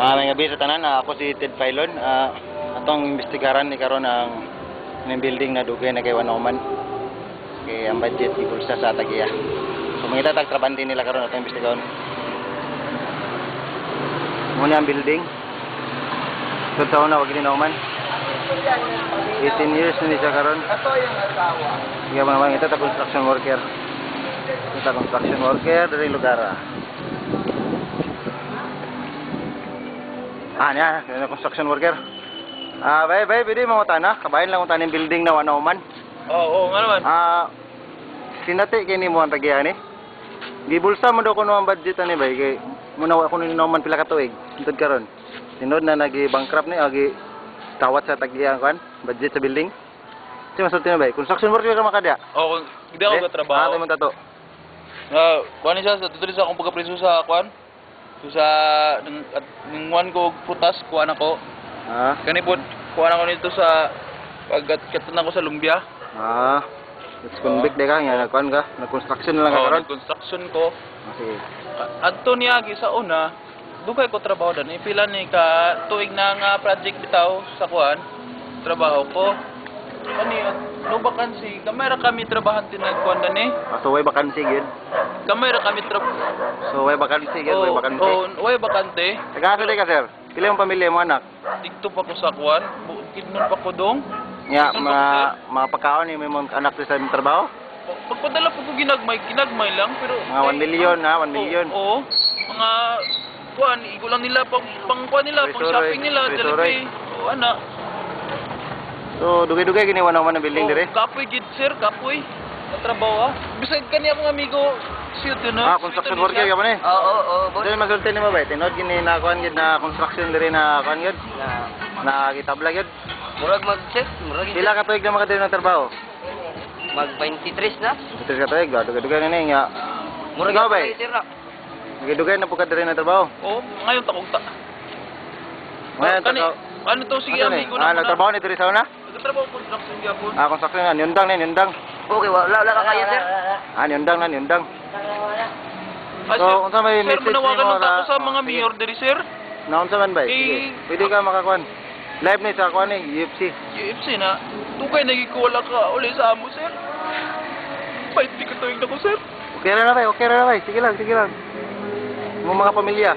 May gabi sa tanan, ako si Ted Filon. Atong imbestigaran ni karon ang building na dugay na kay Wanoman. Kay ang budget ni Bulsa sa Tagiya. So mangita tag trabandi nila karon atong imbestigaron. Muna ang building. Ito sa una, wag Wanoman. 18 years na siya karon. Ito yung asawa. Sige mga ito ta construction worker. Ito construction worker dari lugar. Niya, construction worker. Bay, pwede mo tana, kabayan lang kung taning building na Wanoman. Oo, nga naman. Sinati kini mo ang tagiya ni. Gibulsa mo daw kuno ang budget ani bay kay muna ako ni Wanoman pila ka tuig. Hintud karon. Tinod na nagi-bankrupt ni agi tawat sa tagiya kan, budget sa building. Si masulti na bay, construction worker ka makadya. Oo, hindi ako katrabaho. Mo tato. Kuan siya sa tutuloy sa akong pagkapreso sa kuan. Sa ningwan ko prutas kuan ako. Kani pod kuan ako nito sa pagkatunan ko sa Lumbia. It's convict de ka nga kuan ka, nag-construction na lang ka karon. Construction ko. Sige. Adto niya gi sa una, dugay ko trabaho dan. Pila ni ka tuig na nga project bitaw sa kuan. Trabaho ko. Kani no vacancy, kamera kami trabahan din nagkuan dani. So way vacancy gid. Kamera kami So way vacancy gid, way vacancy. Way bakante. Taga ka sir. Pila yung pamilya mo anak? Dito pa ko sa kuan, kidnon pa ko dong. Ya, mga pagkaon ni may mga anak sa trabaho? Pagpadala po ko ginagmay lang pero Mga 1 million 1 million. Oo. Mga kuan, igulang nila pang kuan nila, pang shopping nila, Jollibee. O ana. So dugay-dugay gini Wanoman ang building dire. Kapoy gid sir, kapoy. Trabaho Bisag kani akong amigo shoot na. Construction worker ka ba ni? Oo. Dili masulti nimo ba? Tinod gini na kuan gid na construction dire na kuan gid. Na gitabla gid. Murag mag-check, murag Pila ka tuig na makadiri ng trabaho? mag 23 na. Ito ka tuig, dugay-dugay na nga. Murag Ikaw ba? sira. Dugay na po ka diri ng trabaho. Oo, ngayon takog ta. Ngayon Kani, ano to sige amigo na. Nagtrabaho ni diri sa una? Nagtrabaho construction gyapon. Construction na nyundang ni nyundang. Okay, wala ka kaya sir. Nyundang. So, unsa may sir, message manawagan mo lang ako sa mga mayor diri sir. Naunsa man ba? Sige. Pwede ka makakuan. Live ni sa kuan ni UFC. UFC na. Tugay nagikuwala ka uli sa amo sir. Pait di ka tuwing na ko sir. Okay ra na bay. Sige lang. Mo mga pamilya.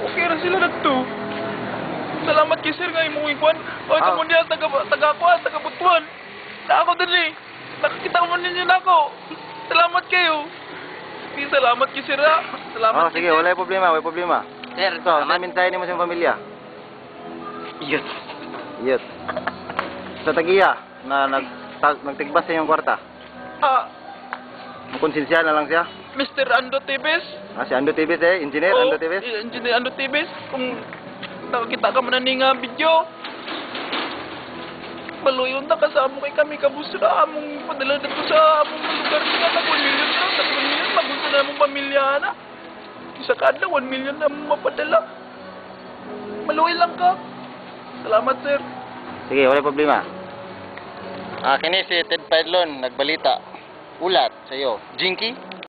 Okay ra sila nagto. Salamat kay sir nga imong kuan. O tamo niya taga Butuan. Na ako dali. Nakakita mo ninyo na ako. Salamat kayo. Salamat kay sir. Salamat. Sige, wala problema. Sir, So, namintay ni mo sa pamilya. Yut. Sa Tagiya na nagtigbas sa iyong kwarta. Konsensya na lang siya. Mr. Ando Tibes. Si Ando Tibes engineer Ando Tibes. Engineer Ando Tibes. Kung nakakita ka man ning video. Maluyon na kasama kay kami kabusra. Among padala dito sa among lugar na na 1 million na. 1 million. Magusto na among pamilya na. Isa kada 1 million na mapadala. Maluoy lang ka. Salamat sir. Sige, wala problema. Kini si Ted Filon nagbalita. Ulat sa iyo. Jinky?